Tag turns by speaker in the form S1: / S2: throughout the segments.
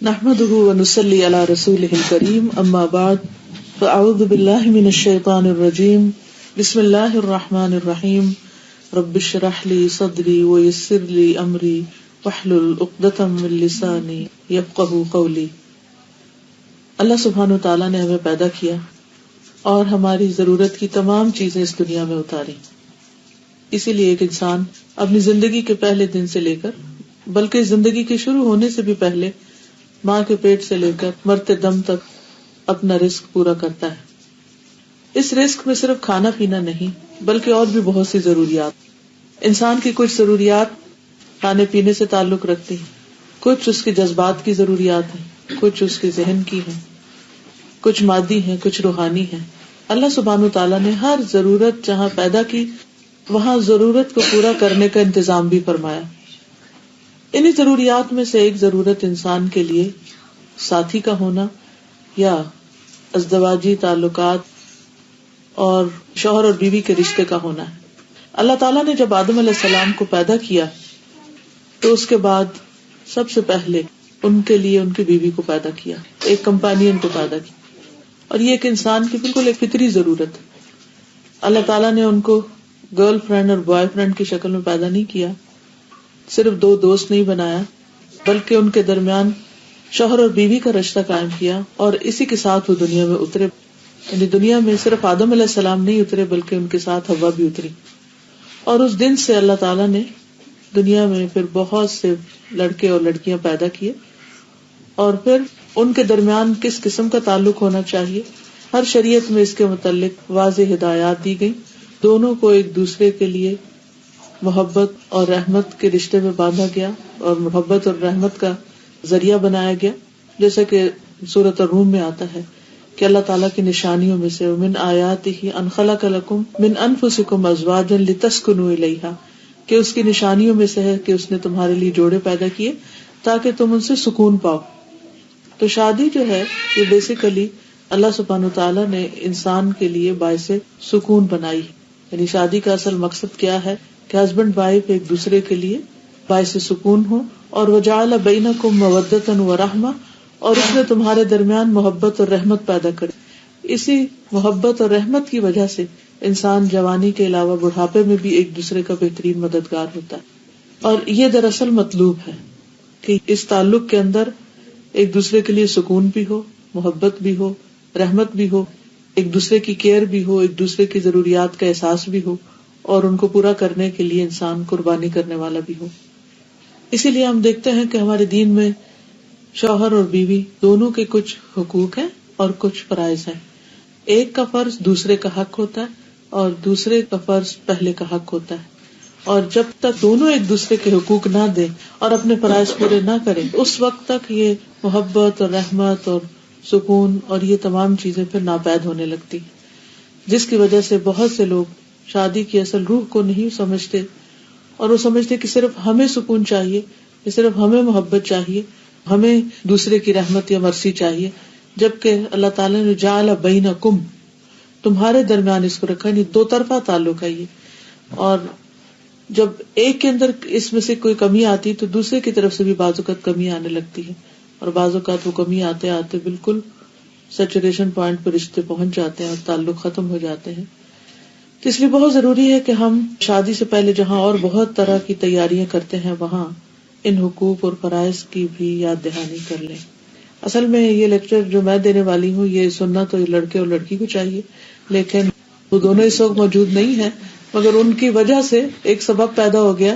S1: نحمده ونصلي على رسوله الكريم اما بعد فاعوذ بالله من الشيطان الرجيم بسم الله الرحمن الرحيم رب اشرح لي صدري ويسر لي امري واحلل عقدة من لساني يفقهوا قولي. اللہ سبحانہ وتعالی نے ہمیں پیدا کیا اور ہماری ضرورت کی تمام چیزیں اس دنیا میں اتاری. اسی لیے ایک انسان اپنی زندگی کے پہلے دن سے لے کر بلکہ زندگی کے شروع ہونے سے بھی پہلے ماں کے پیٹ سے لے کر مرتے دم تک اپنا رزق پورا کرتا ہے. اس رزق میں صرف کھانا پینا نہیں بلکہ اور بھی بہت سی ضروریات. انسان کی کچھ ضروریات کھانے پینے سے تعلق رکھتی ہیں, کچھ اس کے جذبات کی ضروریات ہیں, کچھ اس کے ذہن کی ہیں, کچھ مادی ہیں, کچھ روحانی ہیں. اللہ سبحانہ تعالیٰ نے ہر ضرورت جہاں پیدا کی وہاں ضرورت کو پورا کرنے کا انتظام بھی فرمایا. انہی ضروریات میں سے ایک ضرورت انسان کے لیے ساتھی کا ہونا یا ازدواجی تعلقات اور شوہر اور بیوی کے رشتے کا ہونا ہے. اللہ تعالیٰ نے جب آدم علیہ السلام کو پیدا کیا تو اس کے بعد سب سے پہلے ان کے لیے ان کی بیوی کو پیدا کیا, ایک کمپینین کو پیدا کیا. اور یہ ایک انسان کی بالکل ایک فطری ضرورت ہے. اللہ تعالیٰ نے ان کو گرل فرینڈ اور بوائے فرینڈ کی شکل میں پیدا نہیں کیا, صرف دو دوست نہیں بنایا بلکہ ان کے درمیان شوہر اور بیوی کا رشتہ قائم کیا اور اسی کے ساتھ وہ دنیا میں اترے. یعنی دنیا میں صرف آدم علیہ السلام نہیں اترے بلکہ ان کے ساتھ حوا بھی اتری. اور اس دن سے اللہ تعالیٰ نے دنیا میں پھر بہت سے لڑکے اور لڑکیاں پیدا کیے اور پھر ان کے درمیان کس قسم کا تعلق ہونا چاہیے ہر شریعت میں اس کے متعلق واضح ہدایات دی گئی. دونوں کو ایک دوسرے کے لیے محبت اور رحمت کے رشتے میں باندھا گیا اور محبت اور رحمت کا ذریعہ بنایا گیا. جیسا کہ سورۃ الروم میں آتا ہے کہ اللہ تعالیٰ کی نشانیوں میں سے من آیاتہ ان خلق لکم من انفسکم ازواجا لتسکنوا الیہا, کہ اس کی نشانیوں میں سے ہے کہ اس نے تمہارے لیے جوڑے پیدا کیے تاکہ تم ان سے سکون پاؤ. تو شادی جو ہے یہ بیسیکلی اللہ سبحانہ تعالیٰ نے انسان کے لیے باعث سکون بنائی. یعنی شادی کا اصل مقصد کیا ہے کہ ہسبینڈ وائف ایک دوسرے کے لیے باعث سکون ہو. اور وجعل بینکم مودۃ ورحمۃ, اور اس نے تمہارے درمیان محبت اور رحمت پیدا کری. اسی محبت اور رحمت کی وجہ سے انسان جوانی کے علاوہ بڑھاپے میں بھی ایک دوسرے کا بہترین مددگار ہوتا ہے. اور یہ دراصل مطلوب ہے کہ اس تعلق کے اندر ایک دوسرے کے لیے سکون بھی ہو, محبت بھی ہو, رحمت بھی ہو, ایک دوسرے کی کیئر بھی ہو, ایک دوسرے کی ضروریات کا احساس بھی ہو اور ان کو پورا کرنے کے لیے انسان قربانی کرنے والا بھی ہو. اسی لیے ہم دیکھتے ہیں کہ ہمارے دین میں شوہر اور بیوی دونوں کے کچھ حقوق ہیں اور کچھ فرائض ہیں. ایک کا فرض دوسرے کا حق ہوتا ہے اور دوسرے کا فرض پہلے کا حق ہوتا ہے. اور جب تک دونوں ایک دوسرے کے حقوق نہ دیں اور اپنے فرائض پورے نہ کریں اس وقت تک یہ محبت اور رحمت اور سکون اور یہ تمام چیزیں پھر ناپید ہونے لگتی, جس کی وجہ سے بہت سے لوگ شادی کی اصل روح کو نہیں سمجھتے اور وہ سمجھتے کہ صرف ہمیں سکون چاہیے, صرف ہمیں محبت چاہیے, ہمیں دوسرے کی رحمت یا مرضی چاہیے. جبکہ اللہ تعالیٰ نے جعل بینکم, تمہارے درمیان اس کو رکھا, نہیں دو طرفہ تعلق ہے یہ. اور جب ایک کے اندر اس میں سے کوئی کمی آتی تو دوسرے کی طرف سے بھی بعض اوقات کمی آنے لگتی ہے اور بعض اوقات وہ کمی آتے آتے بالکل سیچوریشن پوائنٹ پر رشتے پہنچ جاتے ہیں اور تعلق ختم ہو جاتے ہیں. تو اس لیے بہت ضروری ہے کہ ہم شادی سے پہلے جہاں اور بہت طرح کی تیاریاں کرتے ہیں وہاں ان حقوق اور فرائض کی بھی یاد دہانی کر لیں. اصل میں یہ لیکچر جو میں دینے والی ہوں یہ سننا تو لڑکے اور لڑکی کو چاہیے, لیکن وہ دونوں اس وقت موجود نہیں ہیں, مگر ان کی وجہ سے ایک سبب پیدا ہو گیا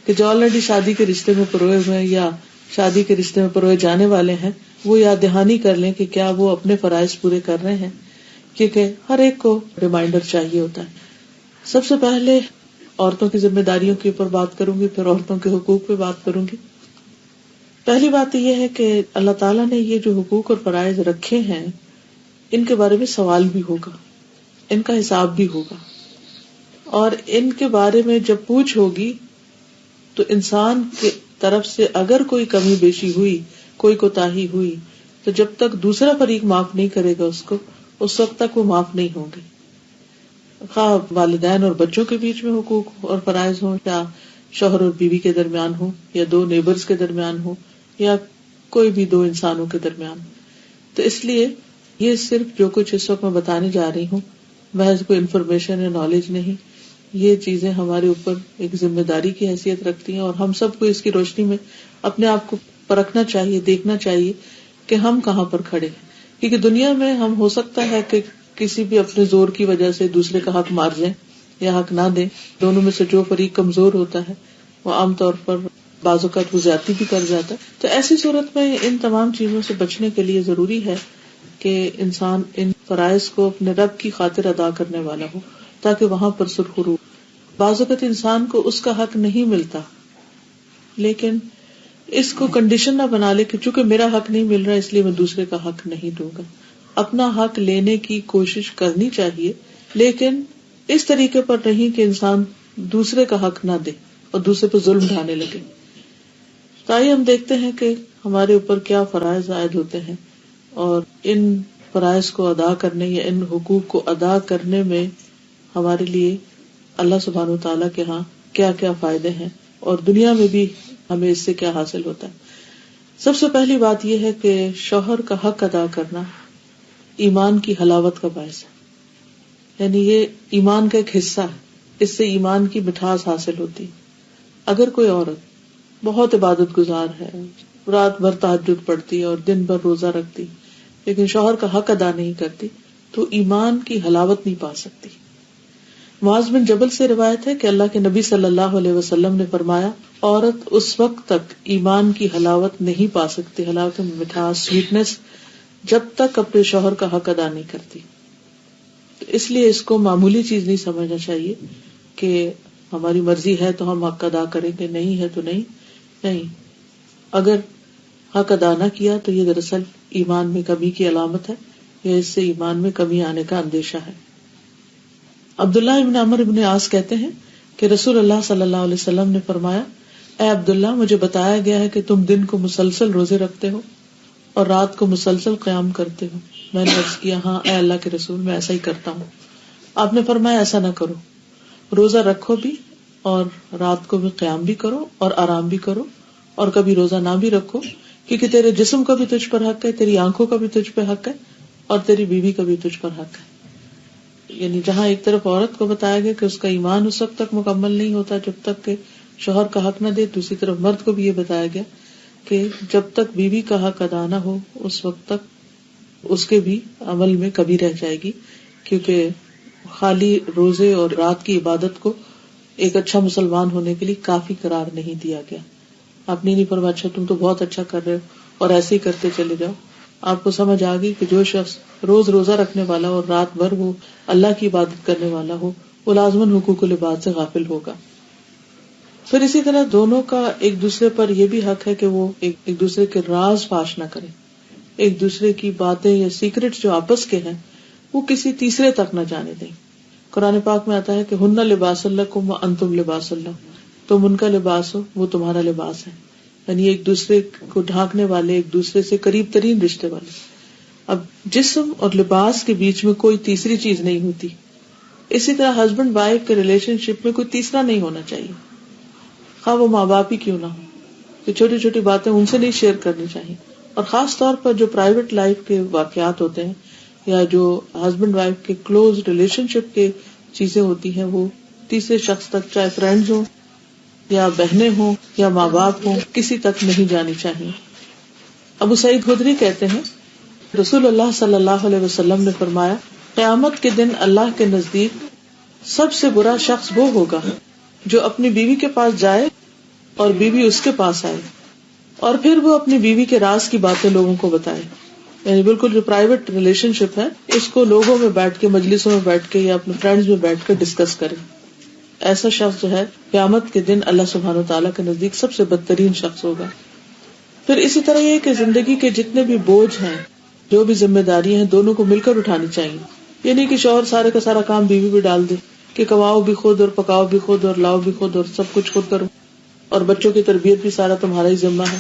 S1: کہ جو آلریڈی شادی کے رشتے میں پروئے ہوئے ہیں یا شادی کے رشتے میں پروئے جانے والے ہیں وہ یاد دہانی کر لیں کہ کیا وہ اپنے فرائض پورے کر رہے ہیں, کیونکہ ہر ایک کو ریمائنڈر چاہیے ہوتا ہے. سب سے پہلے عورتوں کی ذمہ داریوں کے اوپر بات کروں گی, پھر عورتوں کے حقوق پہ بات کروں گی. پہلی بات یہ ہے کہ اللہ تعالیٰ نے یہ جو حقوق اور فرائض رکھے ہیں ان کے بارے میں سوال بھی ہوگا, ان کا حساب بھی ہوگا, اور ان کے بارے میں جب پوچھ ہوگی تو انسان کی طرف سے اگر کوئی کمی بیشی ہوئی, کوئی کوتاہی ہوئی, تو جب تک دوسرا فریق معاف نہیں کرے گا اس کو, اس وقت تک وہ معاف نہیں ہوں گے. خواہ والدین اور بچوں کے بیچ میں حقوق اور فرائض ہوں, یا شوہر اور بیوی کے درمیان ہو, یا دو نیبرز کے درمیان ہو, یا کوئی بھی دو انسانوں کے درمیان. تو اس لیے یہ صرف جو کچھ اس وقت میں بتانے جا رہی ہوں محض کوئی انفارمیشن یا نالج نہیں، یہ چیزیں ہمارے اوپر ایک ذمہ داری کی حیثیت رکھتی ہیں، اور ہم سب کو اس کی روشنی میں اپنے آپ کو پرکھنا چاہیے، دیکھنا چاہیے کہ ہم کہاں پر کھڑے ہیں. کیونکہ دنیا میں ہم ہو سکتا ہے کہ کسی بھی اپنے زور کی وجہ سے دوسرے کا حق مار جائیں یا حق نہ دیں. دونوں میں سے جو فریق کمزور ہوتا ہے وہ عام طور پر بعض اوقات وہ زیادتی بھی کر جاتا ہے. تو ایسی صورت میں ان تمام چیزوں سے بچنے کے لیے ضروری ہے کہ انسان ان فرائض کو اپنے رب کی خاطر ادا کرنے والا ہو تاکہ وہاں پر سرخرو. بعض اوقات انسان کو اس کا حق نہیں ملتا، لیکن اس کو کنڈیشن نہ بنا لے کہ چونکہ میرا حق نہیں مل رہا اس لیے میں دوسرے کا حق نہیں دوں گا. اپنا حق لینے کی کوشش کرنی چاہیے، لیکن اس طریقے پر نہیں کہ انسان دوسرے کا حق نہ دے اور دوسرے پہ ظلم ڈھانے لگے. تو آئیے ہم دیکھتے ہیں کہ ہمارے اوپر کیا فرائض عائد ہوتے ہیں، اور ان فرائض کو ادا کرنے یا ان حقوق کو ادا کرنے میں ہمارے لیے اللہ سبحانہ و تعالیٰ کے ہاں کیا کیا فائدے ہیں، اور دنیا میں بھی ہمیں اس سے کیا حاصل ہوتا ہے. سب سے پہلی بات یہ ہے کہ شوہر کا حق ادا کرنا ایمان کی حلاوت کا باعث ہے. یعنی یہ ایمان کا ایک حصہ ہے، اس سے ایمان کی مٹھاس حاصل ہوتی. اگر کوئی عورت بہت عبادت گزار ہے، رات بھر تہجد پڑھتی اور دن بھر روزہ رکھتی، لیکن شوہر کا حق ادا نہیں کرتی، تو ایمان کی حلاوت نہیں پا سکتی. معاذ بن جبل سے روایت ہے کہ اللہ کے نبی صلی اللہ علیہ وسلم نے فرمایا، عورت اس وقت تک ایمان کی حلاوت نہیں پا سکتی، حلاوت میں مٹھاس، سویٹنس، جب تک اپنے شوہر کا حق ادا نہیں کرتی. اس لیے اس کو معمولی چیز نہیں سمجھنا چاہیے کہ ہماری مرضی ہے تو ہم حق ادا کریں گے، نہیں ہے تو نہیں. اگر حق ادا نہ کیا تو یہ دراصل ایمان میں کمی کی علامت ہے، یا اس سے ایمان میں کمی آنے کا اندیشہ ہے. عبداللہ ابن عمر ابن عاص کہتے ہیں کہ رسول اللہ صلی اللہ علیہ وسلم نے فرمایا، اے عبداللہ، مجھے بتایا گیا ہے کہ تم دن کو مسلسل روزے رکھتے ہو اور رات کو مسلسل قیام کرتے ہو. میں نے عرض کیا، ہاں اے اللہ کے رسول، میں ایسا ہی کرتا ہوں. آپ نے فرمایا ایسا نہ کرو، روزہ رکھو بھی اور رات کو بھی قیام بھی کرو اور آرام بھی کرو، اور کبھی روزہ نہ بھی رکھو، کیونکہ تیرے جسم کا بھی تجھ پر حق ہے، تیری آنکھوں کا بھی تجھ پہ حق ہے، اور تیری بیوی کا بھی تجھ پر حق ہے. یعنی جہاں ایک طرف عورت کو بتایا گیا کہ اس کا ایمان اس وقت تک مکمل نہیں ہوتا جب تک کہ شوہر کا حق نہ دے، دوسری طرف مرد کو بھی یہ بتایا گیا کہ جب تک بیوی کا حق ادا نہ ہو اس وقت تک اس کے بھی عمل میں کمی رہ جائے گی، کیونکہ خالی روزے اور رات کی عبادت کو ایک اچھا مسلمان ہونے کے لیے کافی قرار نہیں دیا گیا. آپ نے نہیں فرمایا اچھا تم تو بہت اچھا کر رہے ہو اور ایسے ہی کرتے چلے جاؤ. آپ کو سمجھ آ گئی کہ جو شخص روز روزہ رکھنے والا اور رات بھر وہ اللہ کی عبادت کرنے والا ہو وہ لازماً حقوق العباد سے غافل ہوگا. پھر اسی طرح دونوں کا ایک دوسرے پر یہ بھی حق ہے کہ وہ ایک دوسرے کے راز فاش نہ کریں، ایک دوسرے کی باتیں یا سیکرٹ جو آپس کے ہیں وہ کسی تیسرے تک نہ جانے دیں. قرآن پاک میں آتا ہے کہ ہن لباس لکم وانتم لباس لہم، تم ان کا لباس ہو وہ تمہارا لباس ہے. یعنی ایک دوسرے کو ڈھانکنے والے، ایک دوسرے سے قریب ترین رشتے والے. اب جسم اور لباس کے بیچ میں کوئی تیسری چیز نہیں ہوتی. اسی طرح ہسبینڈ وائف کے ریلیشن شپ میں کوئی تیسرا نہیں ہونا چاہیے، خواہ وہ ماں باپ ہی کیوں نہ ہو. کہ چھوٹی چھوٹی باتیں ان سے نہیں شیئر کرنی چاہیے، اور خاص طور پر جو پرائیویٹ لائف کے واقعات ہوتے ہیں یا جو ہسبینڈ وائف کے کلوز ریلیشن شپ کے چیزیں ہوتی ہیں وہ تیسرے شخص تک، چاہے فرینڈز ہوں یا بہنیں ہوں یا ماں باپ ہوں، کسی تک نہیں جانی چاہیے. ابو سعید خدری کہتے ہیں رسول اللہ صلی اللہ علیہ وسلم نے فرمایا، قیامت کے دن اللہ کے نزدیک سب سے برا شخص وہ ہوگا جو اپنی بیوی کے پاس جائے اور بیوی اس کے پاس آئے اور پھر وہ اپنی بیوی کے راز کی باتیں لوگوں کو بتائے. یعنی بالکل جو پرائیویٹ ریلیشن شپ ہے اس کو لوگوں میں بیٹھ کے، مجلسوں میں بیٹھ کے یا اپنے فرینڈز میں بیٹھ کر ڈسکس کرے. ایسا شخص جو ہے قیامت کے دن اللہ سبحانہ وتعالیٰ کے نزدیک سب سے بدترین شخص ہوگا. پھر اسی طرح یہ کہ زندگی کے جتنے بھی بوجھ ہیں، جو بھی ذمہ داریاں ہیں، دونوں کو مل کر اٹھانی چاہیے. یہ نہیں کہ شوہر سارے کا سارا کام بیوی پہ ڈال دے کہ کماؤ بھی خود اور پکاؤ بھی خود اور لاؤ بھی خود اور سب کچھ خود کرو اور بچوں کی تربیت بھی سارا تمہارا ہی ذمہ ہے.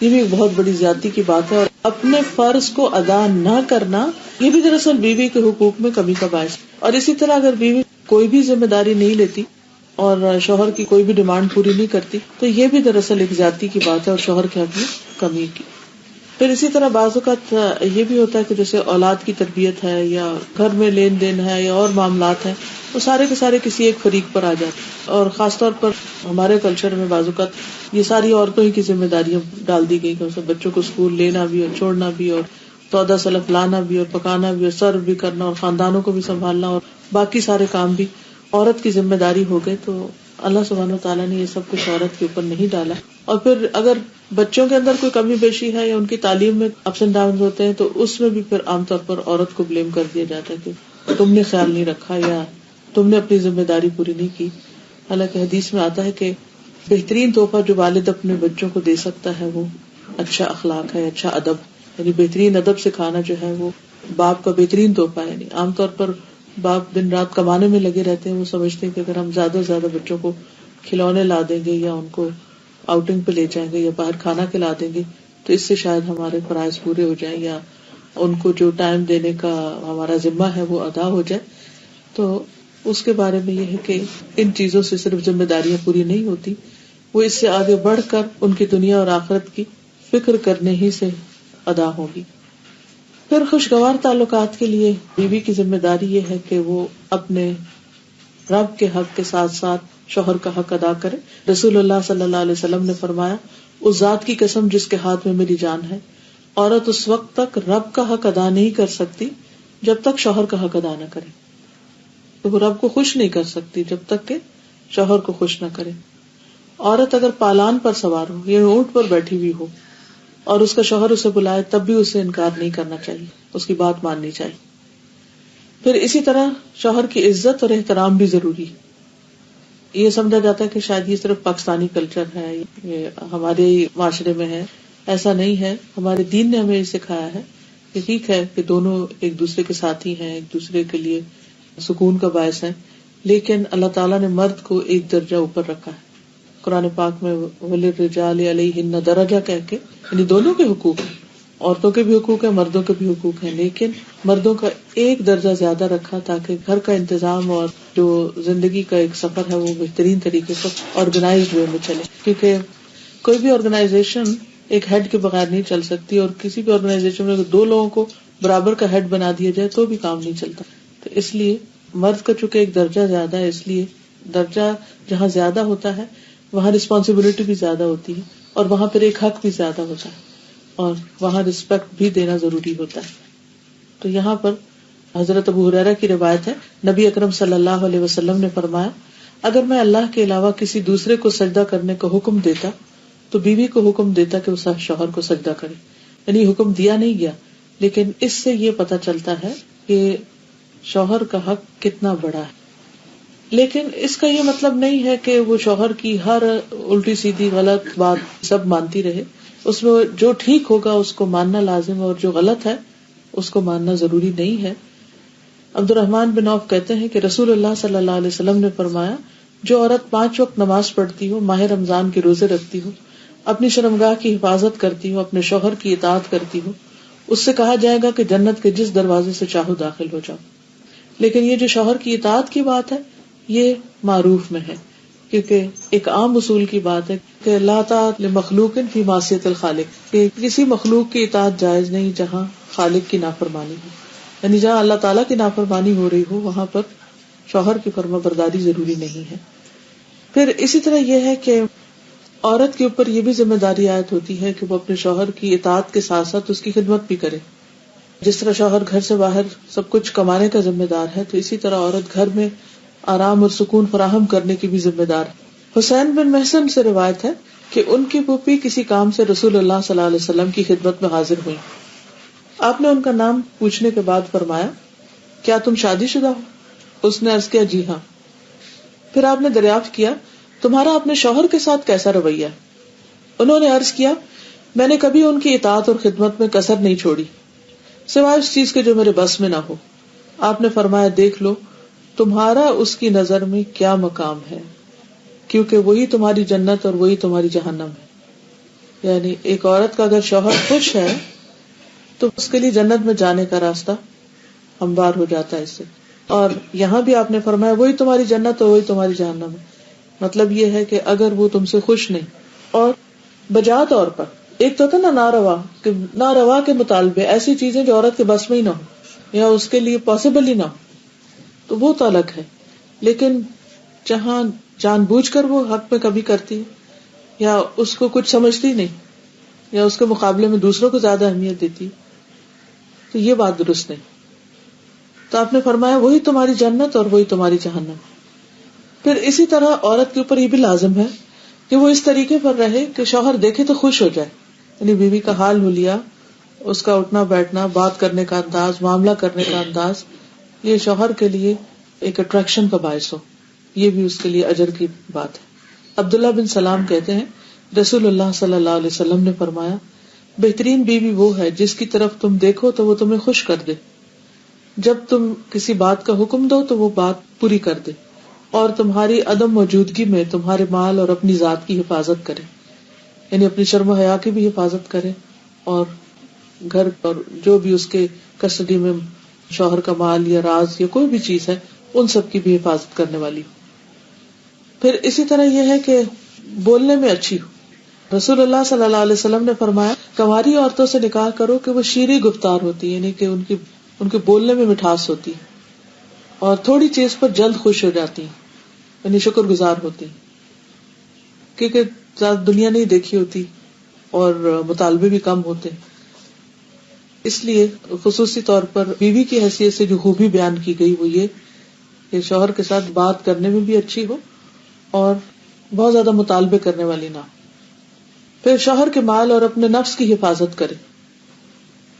S1: یہ بھی ایک بہت بڑی زیادتی کی بات ہے، اور اپنے فرض کو ادا نہ کرنا یہ بھی دراصل بیوی کے حقوق میں کمی کا باعث. اور اسی طرح اگر بیوی کوئی بھی ذمہ داری نہیں لیتی اور شوہر کی کوئی بھی ڈیمانڈ پوری نہیں کرتی تو یہ بھی دراصل ایک زیادتی کی بات ہے اور شوہر کے حق میں کمی کی. پھر اسی طرح بعض اوقات یہ بھی ہوتا ہے کہ جیسے اولاد کی تربیت ہے یا گھر میں لین دین ہے یا اور معاملات ہیں، وہ سارے کے سارے کسی ایک فریق پر آ جاتے ہیں، اور خاص طور پر ہمارے کلچر میں بعض اوقات یہ ساری عورتوں ہی کی ذمہ داریاں ڈال دی گئی کہ اسے بچوں کو اسکول لینا بھی اور چھوڑنا بھی اور سودا سلف لانا بھی اور پکانا بھی اور سرو بھی کرنا اور خاندانوں کو بھی سنبھالنا اور باقی سارے کام بھی عورت کی ذمہ داری ہو گئے. تو اللہ سبحانہ وتعالیٰ نے یہ سب کچھ عورت کے اوپر نہیں ڈالا. اور پھر اگر بچوں کے اندر کوئی کمی بیشی ہے یا ان کی تعلیم میں اپس اینڈ ڈاؤن ہوتے ہیں تو اس میں بھی پھر عام طور پر عورت کو بلیم کر دیا جاتا ہے کہ تم نے خیال نہیں رکھا یا تم نے اپنی ذمہ داری پوری نہیں کی. حالانکہ حدیث میں آتا ہے کہ بہترین تحفہ جو والد اپنے بچوں کو دے سکتا ہے وہ اچھا اخلاق ہے، اچھا ادب. یعنی بہترین ادب سکھانا جو ہے وہ باپ کا بہترین تحفہ ہے. یعنی عام طور پر باپ دن رات کمانے میں لگے رہتے ہیں، وہ سمجھتے ہیں کہ اگر ہم زیادہ سے زیادہ بچوں کو کھلونے لا دیں گے یا ان کو آؤٹنگ پہ لے جائیں گے یا باہر کھانا کھلا دیں گے تو اس سے شاید ہمارے فرائض پورے ہو جائیں یا ان کو جو ٹائم دینے کا ہمارا ذمہ ہے وہ ادا ہو جائے. تو اس کے بارے میں یہ ہے کہ ان چیزوں سے صرف ذمہ داریاں پوری نہیں ہوتی، وہ اس سے آگے بڑھ کر ان کی دنیا اور آخرت کی فکر کرنے ہی سے ادا ہوگی. پھر خوشگوار تعلقات کے لیے بیوی کی ذمہ داری یہ ہے کہ وہ اپنے رب کے حق کے ساتھ ساتھ شوہر کا حق ادا کرے. رسول اللہ صلی اللہ علیہ وسلم نے فرمایا، اس ذات کی قسم جس کے ہاتھ میں میری جان ہے، عورت اس وقت تک رب کا حق ادا نہیں کر سکتی جب تک شوہر کا حق ادا نہ کرے. تو وہ رب کو خوش نہیں کر سکتی جب تک کہ شوہر کو خوش نہ کرے. عورت اگر پالان پر سوار ہو یا اونٹ پر بیٹھی ہوئی ہو اور اس کا شوہر اسے بلائے تب بھی اسے انکار نہیں کرنا چاہیے، اس کی بات ماننی چاہیے. پھر اسی طرح شوہر کی عزت اور احترام بھی ضروری ہے. یہ سمجھا جاتا ہے کہ شاید یہ صرف پاکستانی کلچر ہے، یہ ہمارے معاشرے میں ہے. ایسا نہیں ہے. ہمارے دین نے ہمیں یہ سکھایا ہے کہ ٹھیک ہے کہ دونوں ایک دوسرے کے ساتھی ہیں، ایک دوسرے کے لیے سکون کا باعث ہیں، لیکن اللہ تعالیٰ نے مرد کو ایک درجہ اوپر رکھا ہے. قرآن پاک میں وَلِلرِّجَالِ عَلَيْهِنَّ دَرَجَةٌ کہہ کے یعنی دونوں کے حقوق ہیں، عورتوں کے بھی حقوق ہیں، مردوں کے بھی حقوق ہیں، لیکن مردوں کا ایک درجہ زیادہ رکھا تاکہ گھر کا انتظام اور جو زندگی کا ایک سفر ہے وہ بہترین طریقے سے آرگنائزڈ وے میں چلے. کیونکہ کوئی بھی آرگنائزیشن ایک ہیڈ کے بغیر نہیں چل سکتی، اور کسی بھی آرگنائزیشن میں اگر دو لوگوں کو برابر کا ہیڈ بنا دیا جائے تو بھی کام نہیں چلتا. تو اس لیے مرد کا چونکہ ایک درجہ زیادہ ہے، اس لیے درجہ جہاں زیادہ ہوتا ہے وہاں رسپانسبلٹی بھی زیادہ ہوتی ہے اور وہاں پھر ایک حق بھی زیادہ ہوتا ہے اور وہاں رسپیکٹ بھی دینا ضروری ہوتا ہے. تو یہاں پر حضرت ابو ہریرہ کی روایت ہے، نبی اکرم صلی اللہ علیہ وسلم نے فرمایا، اگر میں اللہ کے علاوہ کسی دوسرے کو سجدہ کرنے کا حکم دیتا تو بیوی کو حکم دیتا کہ وہ شوہر کو سجدہ کرے. یعنی حکم دیا نہیں گیا، لیکن اس سے یہ پتہ چلتا ہے کہ شوہر کا حق کتنا بڑا ہے. لیکن اس کا یہ مطلب نہیں ہے کہ وہ شوہر کی ہر الٹی سیدھی غلط بات سب مانتی رہے. اس میں جو ٹھیک ہوگا اس کو ماننا لازم، اور جو غلط ہے اس کو ماننا ضروری نہیں ہے. عبد الرحمن بن عوف کہتے ہیں کہ رسول اللہ صلی اللہ علیہ وسلم نے فرمایا، جو عورت 5 وقت نماز پڑھتی ہو، ماہ رمضان کے روزے رکھتی ہو، اپنی شرمگاہ کی حفاظت کرتی ہو، اپنے شوہر کی اطاعت کرتی ہو، اس سے کہا جائے گا کہ جنت کے جس دروازے سے چاہو داخل ہو جاؤ. لیکن یہ جو شوہر کی اطاعت کی بات ہے یہ معروف میں ہے، کیونکہ ایک عام اصول کی بات ہے کہ لا طاعۃ لمخلوق فی معصیۃ الخالق، کہ کسی مخلوق کی اطاعت جائز نہیں جہاں خالق کی نافرمانی ہو. یعنی جہاں اللہ تعالیٰ کی نافرمانی ہو رہی ہو وہاں پر شوہر کی فرما برداری ضروری نہیں ہے. پھر اسی طرح یہ ہے کہ عورت کے اوپر یہ بھی ذمہ داری عائد ہوتی ہے کہ وہ اپنے شوہر کی اطاعت کے ساتھ ساتھ اس کی خدمت بھی کرے. جس طرح شوہر گھر سے باہر سب کچھ کمانے کا ذمہ دار ہے، تو اسی طرح عورت گھر میں آرام اور سکون فراہم کرنے کی بھی ذمہ دار ہے. حسین بن محسن سے روایت ہے کہ ان کی پھوپھی کسی کام سے رسول اللہ صلی اللہ علیہ وسلم کی خدمت میں حاضر ہوئی. آپ نے ان کا نام پوچھنے کے بعد فرمایا، کیا تم شادی شدہ ہو؟ اس نے عرض کیا، جی ہاں. پھر آپ نے دریافت کیا، تمہارا اپنے شوہر کے ساتھ کیسا رویہ ہے؟ انہوں نے عرض کیا، میں نے کبھی ان کی اطاعت اور خدمت میں کسر نہیں چھوڑی سوائے اس چیز کے جو میرے بس میں نہ ہو. آپ نے فرمایا، دیکھ لو تمہارا اس کی نظر میں کیا مقام ہے، کیونکہ وہی تمہاری جنت اور وہی تمہاری جہنم ہے. یعنی ایک عورت کا اگر شوہر خوش ہے تو اس کے لیے جنت میں جانے کا راستہ ہموار ہو جاتا ہے اس سے. اور یہاں بھی آپ نے فرمایا وہی تمہاری جنت اور وہی تمہاری جہنم ہے. مطلب یہ ہے کہ اگر وہ تم سے خوش نہیں، اور بجا طور پر ایک تو ہوتا نا ناروا، کہ ناروا کے مطالبے، ایسی چیزیں جو عورت کے بس میں ہی نہ ہو یا اس کے لیے پاسبل ہی نہ ہو، تو وہ تو الگ ہے. لیکن جہاں جان بوجھ کر وہ حق میں کمی کرتی ہے یا اس کو کچھ سمجھتی نہیں یا اس کے مقابلے میں دوسروں کو زیادہ اہمیت دیتی، تو یہ بات درست نہیں. تو آپ نے فرمایا وہی تمہاری جنت اور وہی تمہاری جہنم. پھر اسی طرح عورت کے اوپر یہ بھی لازم ہے کہ وہ اس طریقے پر رہے کہ شوہر دیکھے تو خوش ہو جائے. یعنی بیوی کا حال حلیہ، اس کا اٹھنا بیٹھنا، بات کرنے کا انداز، معاملہ کرنے کا انداز، یہ شوہر کے لیے ایک اٹریکشن کا باعث ہو، یہ بھی اس کے لیے اجر کی بات ہے. عبداللہ بن سلام کہتے ہیں رسول اللہ صلی اللہ علیہ وسلم نے فرمایا بہترین بیوی وہ ہے جس کی طرف تم دیکھو تو وہ تمہیں خوش کر دے، جب تم کسی بات کا حکم دو تو وہ بات پوری کر دے، اور تمہاری عدم موجودگی میں تمہارے مال اور اپنی ذات کی حفاظت کرے، یعنی اپنی شرم و حیا کی بھی حفاظت کرے اور گھر اور جو بھی اس کے کسٹڈی میں شوہر کا مال یا راز یا کوئی بھی چیز ہے ان سب کی بھی حفاظت کرنے والی ہو. پھر اسی طرح یہ ہے کہ بولنے میں اچھی ہو. رسول اللہ صلی اللہ علیہ وسلم نے فرمایا کنواری عورتوں سے نکاح کرو کہ وہ شیریں گفتار ہوتی، یعنی کہ ان کے بولنے میں مٹھاس ہوتی اور تھوڑی چیز پر جلد خوش ہو جاتی، یعنی شکر گزار ہوتی، کیونکہ زیادہ دنیا نہیں دیکھی ہوتی اور مطالبے بھی کم ہوتے. اس لیے خصوصی طور پر بیوی کی حیثیت سے جو خوبی بیان کی گئی وہ یہ کہ شوہر کے ساتھ بات کرنے میں بھی اچھی ہو اور بہت زیادہ مطالبے کرنے والی نہ. پھر شوہر کے مال اور اپنے نفس کی حفاظت کرے.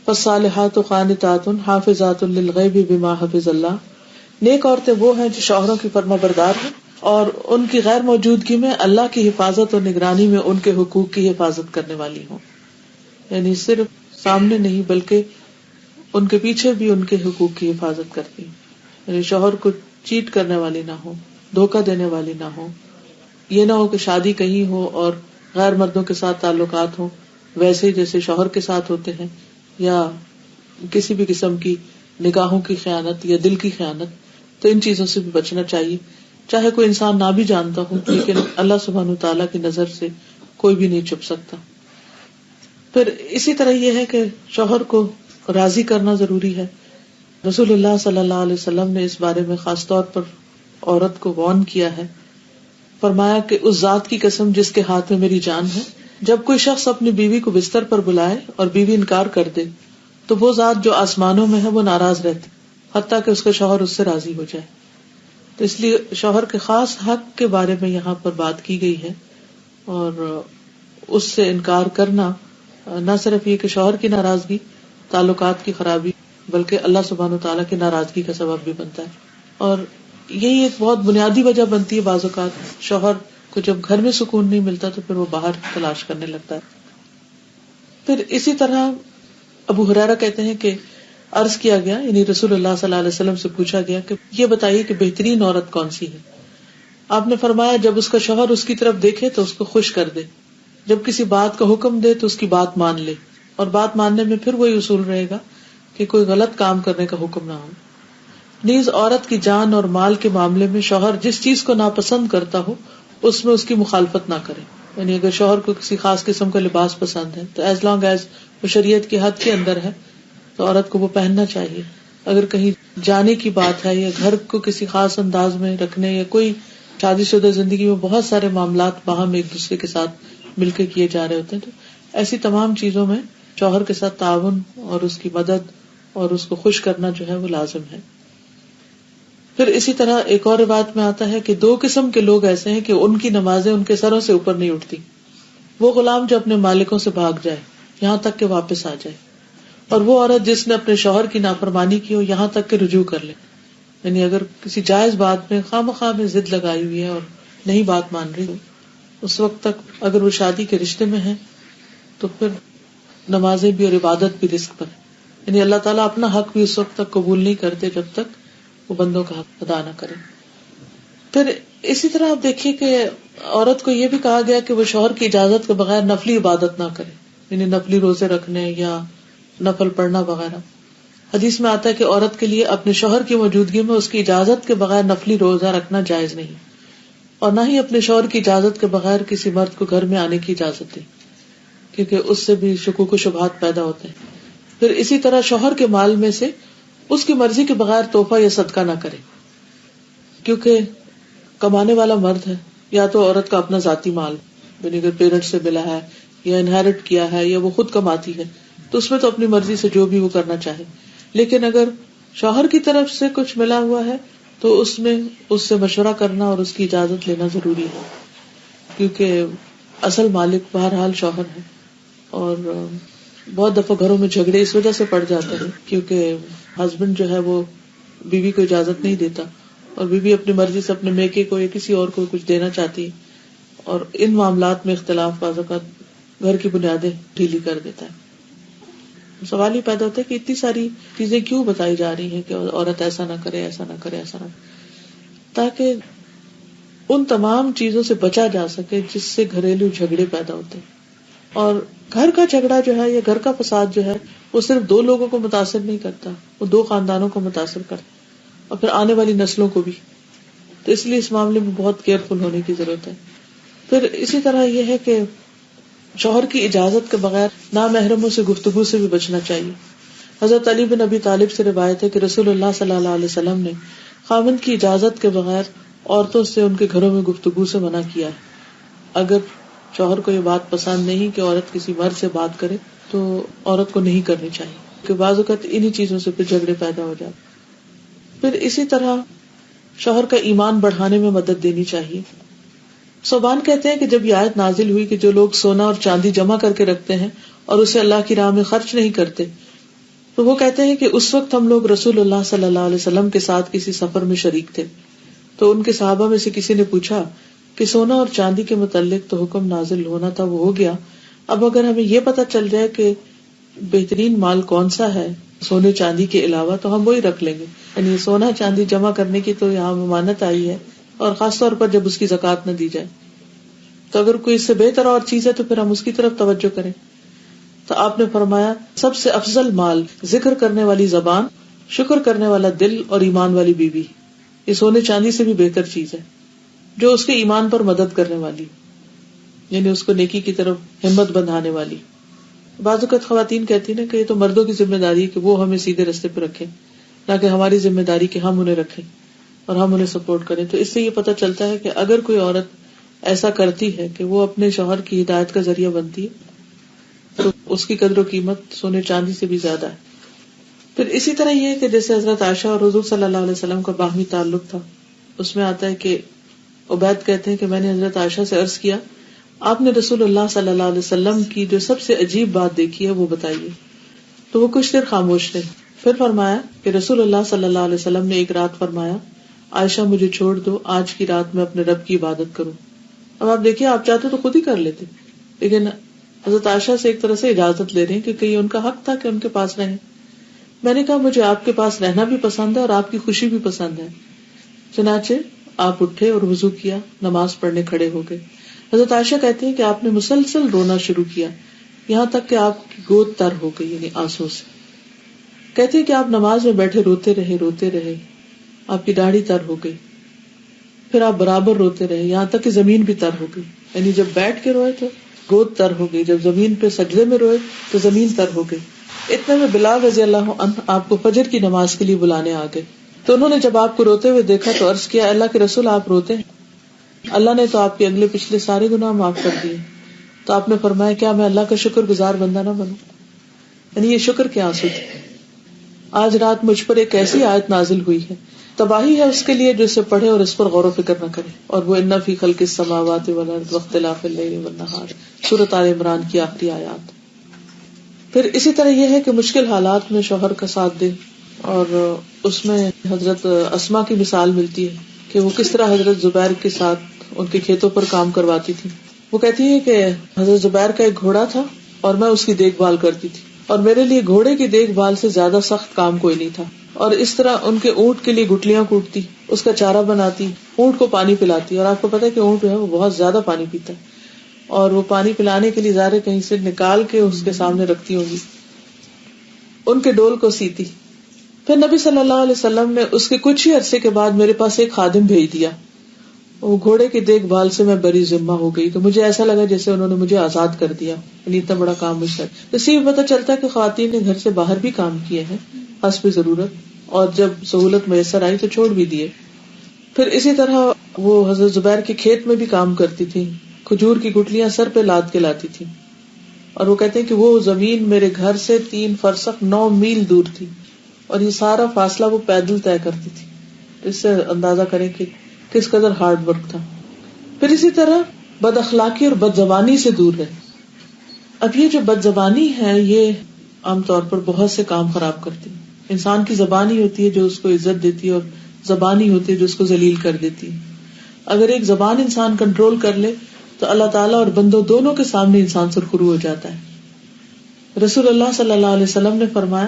S1: فالصالحات قانتات حافظات للغیب بما حفظ اللہ، نیک عورتیں وہ ہیں جو شوہروں کی فرما بردار ہیں اور ان کی غیر موجودگی میں اللہ کی حفاظت اور نگرانی میں ان کے حقوق کی حفاظت کرنے والی ہوں. یعنی صرف سامنے نہیں بلکہ ان کے پیچھے بھی ان کے حقوق کی حفاظت کرتی، یعنی شوہر کو چیٹ کرنے والی نہ ہو، دھوکہ دینے والی نہ ہو. یہ نہ ہو کہ شادی کہیں ہو اور غیر مردوں کے ساتھ تعلقات ہوں ویسے ہی جیسے شوہر کے ساتھ ہوتے ہیں، یا کسی بھی قسم کی نگاہوں کی خیانت یا دل کی خیانت. تو ان چیزوں سے بھی بچنا چاہیے، چاہے کوئی انسان نہ بھی جانتا ہو، لیکن اللہ سبحانہ تعالیٰ کی نظر سے کوئی بھی نہیں چھپ سکتا. پھر اسی طرح یہ ہے کہ شوہر کو راضی کرنا ضروری ہے. رسول اللہ صلی اللہ علیہ وسلم نے اس بارے میں خاص طور پر عورت کو وارن کیا ہے. فرمایا کہ اس ذات کی قسم جس کے ہاتھ میں میری جان ہے، جب کوئی شخص اپنی بیوی کو بستر پر بلائے اور بیوی انکار کر دے تو وہ ذات جو آسمانوں میں ہے وہ ناراض رہتی حتیٰ کہ اس کا شوہر اس سے راضی ہو جائے. تو اس لیے شوہر کے خاص حق کے بارے میں یہاں پر بات کی گئی ہے، اور اس سے انکار کرنا نہ صرف یہ کہ شوہر کی ناراضگی، تعلقات کی خرابی، بلکہ اللہ سبحانہ وتعالیٰ کی ناراضگی کا سبب بھی بنتا ہے. اور یہی ایک بہت بنیادی وجہ بنتی ہے بعض اوقات شوہر کو جب گھر میں سکون نہیں ملتا تو پھر وہ باہر تلاش کرنے لگتا ہے. پھر اسی طرح ابو ہریرہ کہتے ہیں کہ عرض کیا گیا، یعنی رسول اللہ صلی اللہ علیہ وسلم سے پوچھا گیا کہ یہ بتائیے کہ بہترین عورت کون سی ہے. آپ نے فرمایا جب اس کا شوہر اس کی طرف دیکھے تو اس کو خوش کر دے، جب کسی بات کا حکم دے تو اس کی بات مان لے، اور بات ماننے میں پھر وہی اصول رہے گا کہ کوئی غلط کام کرنے کا حکم نہ ہو. نیز عورت کی جان اور مال کے معاملے میں شوہر جس چیز کو ناپسند کرتا ہو اس میں اس کی مخالفت نہ کرے. یعنی اگر شوہر کو کسی خاص قسم کا لباس پسند ہے تو ایز لانگ ایز وہ شریعت کی حد کے اندر ہے تو عورت کو وہ پہننا چاہیے. اگر کہیں جانے کی بات ہے یا گھر کو کسی خاص انداز میں رکھنے یا کوئی شادی شدہ زندگی میں بہت سارے معاملات باہم ایک دوسرے کے ساتھ مل کے کیے جا رہے ہوتے ہیں، تو ایسی تمام چیزوں میں شوہر کے ساتھ تعاون اور اس کی مدد اور اس کو خوش کرنا جو ہے وہ لازم ہے. پھر اسی طرح ایک اور روایت میں آتا ہے کہ دو قسم کے لوگ ایسے ہیں کہ ان کی نمازیں ان کے سروں سے اوپر نہیں اٹھتی. وہ غلام جو اپنے مالکوں سے بھاگ جائے یہاں تک کہ واپس آ جائے، اور وہ عورت جس نے اپنے شوہر کی نافرمانی کی ہو یہاں تک کہ رجوع کر لے. یعنی اگر کسی جائز بات میں خواہ میں ضد لگائی ہوئی ہے اور نہیں بات مان رہی ہو، اس وقت تک اگر وہ شادی کے رشتے میں ہے تو پھر نمازیں بھی اور عبادت بھی رزق پر. یعنی اللہ تعالیٰ اپنا حق بھی اس وقت تک قبول نہیں کرتے جب تک وہ بندوں کا حق ادا نہ کرے. پھر اسی طرح آپ دیکھیے کہ عورت کو یہ بھی کہا گیا کہ وہ شوہر کی اجازت کے بغیر نفلی عبادت نہ کرے، یعنی نفلی روزے رکھنے یا نفل پڑھنا وغیرہ. حدیث میں آتا ہے کہ عورت کے لیے اپنے شوہر کی موجودگی میں اس کی اجازت کے بغیر نفلی روزہ رکھنا جائز نہیں، اور نہ ہی اپنے شوہر کی اجازت کے بغیر کسی مرد کو گھر میں آنے کی اجازت دی. کیونکہ اس سے بھی شکوک و شبہات پیدا ہوتے ہیں. پھر اسی طرح شوہر کے مال میں سے اس کی مرضی کے بغیر تحفہ یا صدقہ نہ کرے، کیونکہ کمانے والا مرد ہے، یا تو عورت کا اپنا ذاتی مال یعنی اگر پیرنٹ سے ملا ہے یا انہیرٹ کیا ہے یا وہ خود کماتی ہے تو اس میں تو اپنی مرضی سے جو بھی وہ کرنا چاہے. لیکن اگر شوہر کی طرف سے کچھ ملا ہوا ہے تو اس میں اس سے مشورہ کرنا اور اس کی اجازت لینا ضروری ہے، کیونکہ اصل مالک بہرحال شوہر ہے. اور بہت دفعہ گھروں میں جھگڑے اس وجہ سے پڑ جاتے ہیں کیونکہ ہسبینڈ جو ہے وہ بیوی کو اجازت نہیں دیتا اور بیوی اپنی مرضی سے اپنے میکے کو یا کسی اور کو کچھ دینا چاہتی ہے، اور ان معاملات میں اختلاف بعض اوقات گھر کی بنیادیں ڈھیلی کر دیتا ہے. سوال ہی پیدا ہوتا ہے کہ اتنی ساری چیزیں کیوں بتائی جا رہی ہیں کہ عورت ایسا نہ کرے، ایسا نہ کرے، ایسا نہ کرے، تاکہ ان تمام چیزوں سے بچا جا سکے جس سے گھریلو جھگڑے پیدا ہوتے ہیں. اور گھر کا جھگڑا جو ہے یا گھر کا فساد جو ہے وہ صرف دو لوگوں کو متاثر نہیں کرتا، وہ دو خاندانوں کو متاثر کرتا اور پھر آنے والی نسلوں کو بھی. تو اس لیے اس معاملے میں بہت کیئرفل ہونے کی ضرورت ہے. پھر اسی طرح یہ ہے کہ شوہر کی اجازت کے بغیر نامحرموں سے گفتگو سے بھی بچنا چاہیے. حضرت علی بن ابی طالب سے روایت ہے کہ رسول اللہ صلی اللہ علیہ وسلم نے خاوند کی اجازت کے بغیر عورتوں سے ان کے گھروں میں گفتگو سے منع کیا ہے. اگر شوہر کو یہ بات پسند نہیں کہ عورت کسی مرد سے بات کرے تو عورت کو نہیں کرنی چاہیے، کہ بعض اوقات انہی چیزوں سے پھر جھگڑے پیدا ہو جاتے. پھر اسی طرح شوہر کا ایمان بڑھانے میں مدد دینی چاہیے. صوبان کہتے ہیں کہ جب یہ آیت نازل ہوئی کہ جو لوگ سونا اور چاندی جمع کر کے رکھتے ہیں اور اسے اللہ کی راہ میں خرچ نہیں کرتے، تو وہ کہتے ہیں کہ اس وقت ہم لوگ رسول اللہ صلی اللہ علیہ وسلم کے ساتھ کسی سفر میں شریک تھے، تو ان کے صحابہ میں سے کسی نے پوچھا کہ سونا اور چاندی کے متعلق تو حکم نازل ہونا تھا، وہ ہو گیا، اب اگر ہمیں یہ پتہ چل جائے کہ بہترین مال کون سا ہے سونے چاندی کے علاوہ تو ہم وہی رکھ لیں گے. یعنی سونا چاندی جمع کرنے کی تو یہاں ممانعت آئی ہے، اور خاص طور پر جب اس کی زکوٰۃ نہ دی جائے. تو اگر کوئی اس سے بہتر اور چیز ہے تو پھر ہم اس کی طرف توجہ کریں. تو آپ نے فرمایا سب سے افضل مال ذکر کرنے والی زبان، شکر کرنے والا دل اور ایمان والی بیوی. یہ سونے چاندی سے بھی بہتر چیز ہے جو اس کے ایمان پر مدد کرنے والی، یعنی اس کو نیکی کی طرف ہمت بندھانے والی. بعض اوقات خواتین کہتی ہیں کہ یہ تو مردوں کی ذمہ داری ہے کہ وہ ہمیں سیدھے رستے پہ رکھیں، نہ کہ ہماری ذمہ داری کہ ہم انہیں رکھیں اور ہم انہیں سپورٹ کریں. تو اس سے یہ پتہ چلتا ہے کہ اگر کوئی عورت ایسا کرتی ہے کہ وہ اپنے شوہر کی ہدایت کا ذریعہ بنتی ہے تو اس کی قدر و قیمت سونے چاندی سے بھی زیادہ ہے. پھر اسی طرح یہ ہے کہ جیسے حضرت عائشہ اور حضور صلی اللہ علیہ وسلم کا باہمی تعلق تھا، اس میں آتا ہے کہ عبید کہتے ہیں کہ میں نے حضرت عائشہ سے عرض کیا آپ نے رسول اللہ صلی اللہ علیہ وسلم کی جو سب سے عجیب بات دیکھی ہے وہ بتائیے. تو وہ کچھ دیر خاموش رہے، پھر فرمایا کہ رسول اللہ صلی اللہ علیہ وسلم نے ایک رات فرمایا عائشہ مجھے چھوڑ دو، آج کی رات میں اپنے رب کی عبادت کروں. اب آپ دیکھیے آپ چاہتے تو خود ہی کر لیتے، لیکن حضرت عائشہ سے ایک طرح سے اجازت لے رہے ہیں کیونکہ یہ ان کا حق تھا کہ ان کے پاس رہیں. میں نے کہا مجھے آپ کے پاس رہنا بھی پسند ہے اور آپ کی خوشی بھی پسند ہے. چنانچہ آپ اٹھے اور وضو کیا، نماز پڑھنے کھڑے ہو گئے. حضرت عائشہ کہتی ہیں کہ آپ نے مسلسل رونا شروع کیا یہاں تک کہ آپ کی گود تر ہو گئی، یعنی آنسو سے. کہتی ہیں کہ آپ نماز میں بیٹھے روتے رہے، آپ کی داڑھی تر ہو گئی. پھر آپ برابر روتے رہے یہاں تک کہ زمین بھی تر ہو گئی. یعنی جب بیٹھ کے روئے تو گود تر ہو گئی، جب زمین پہ سجدے میں روئے تو زمین تر ہو گئی. اتنے میں بلال رضی اللہ عنہ آپ کو فجر کی نماز کے لیے بلانے آ گئے. تو انہوں نے جب آپ کو روتے ہوئے دیکھا تو عرض کیا اللہ کے رسول آپ روتے ہیں، اللہ نے تو آپ کے اگلے پچھلے سارے گناہ معاف کر دیے. تو آپ نے فرمایا کیا میں اللہ کا شکر گزار بندہ نہ بنوں؟ یعنی یہ شکر کے آنسو تھے. آج رات مجھ پر ایک ایسی آیت نازل ہوئی ہے، تباہی ہے اس کے لیے جو اسے پڑھے اور اس پر غور و فکر نہ کرے. اور وہ ان فی خلق السماوات والارض واختلاف اللیل والنہار، سورۃ آل عمران کی آخری آیات. پھر اسی طرح یہ ہے کہ مشکل حالات میں شوہر کا ساتھ دے، اور اس میں حضرت اسماء کی مثال ملتی ہے کہ وہ کس طرح حضرت زبیر کے ساتھ ان کے کھیتوں پر کام کرواتی تھی. وہ کہتی ہے کہ حضرت زبیر کا ایک گھوڑا تھا اور میں اس کی دیکھ بھال کرتی تھی، اور میرے لیے گھوڑے کی دیکھ بھال سے زیادہ سخت کام کوئی نہیں تھا. اور اس طرح ان کے اونٹ کے لیے گٹلیاں کوٹتی، اس کا چارہ بناتی، اونٹ کو پانی پلاتی. اور آپ کو پتا ہے کہ اونٹ جو ہے وہ بہت زیادہ پانی پیتا ہے، اور وہ پانی پلانے کے لیے ظاہر کہیں سے نکال کے اس کے سامنے رکھتی ہوں گی. ان کے ڈول کو سیتی. پھر نبی صلی اللہ علیہ وسلم نے اس کے کچھ ہی عرصے کے بعد میرے پاس ایک خادم بھیج دیا. وہ گھوڑے کی دیکھ بھال سے میں بری ذمہ ہو گئی، تو مجھے ایسا لگا جیسے انہوں نے مجھے آزاد کر دیا، یعنی اتنا بڑا کام مجھ سے۔ اس سے پتہ چلتا ہے کہ خواتین نے گھر سے باہر بھی کام کیے ہیں حسب ضرورت، اور جب سہولت میسر آئی تو چھوڑ بھی دیے۔ پھر اسی طرح وہ حضرت زبیر کے کھیت میں بھی کام کرتی تھی، کھجور کی گٹلیاں سر پہ لاد کے لاتی تھی، اور وہ کہتے ہیں کہ وہ زمین میرے گھر سے 3 فرسخ 9 میل دور تھی، اور یہ سارا فاصلہ وہ پیدل طے کرتی تھی۔ اس سے اندازہ کریں کہ کس قدر ہارڈ ورک تھا۔ پھر اسی طرح بد اخلاقی اور بد زبانی سے دور رہے۔ اب یہ جو بد زبانی ہے یہ عام طور پر بہت سے کام خراب کرتی ہے۔ انسان کی زبان ہی ہوتی ہے جو اس کو عزت دیتی ہے، اور زبان ہی ہوتی ہے جو اس کو ذلیل کر دیتی ہے۔ اگر ایک زبان انسان کنٹرول کر لے تو اللہ تعالیٰ اور بندوں دونوں کے سامنے انسان سرخرو ہو جاتا ہے۔ رسول اللہ صلی اللہ علیہ وسلم نے فرمایا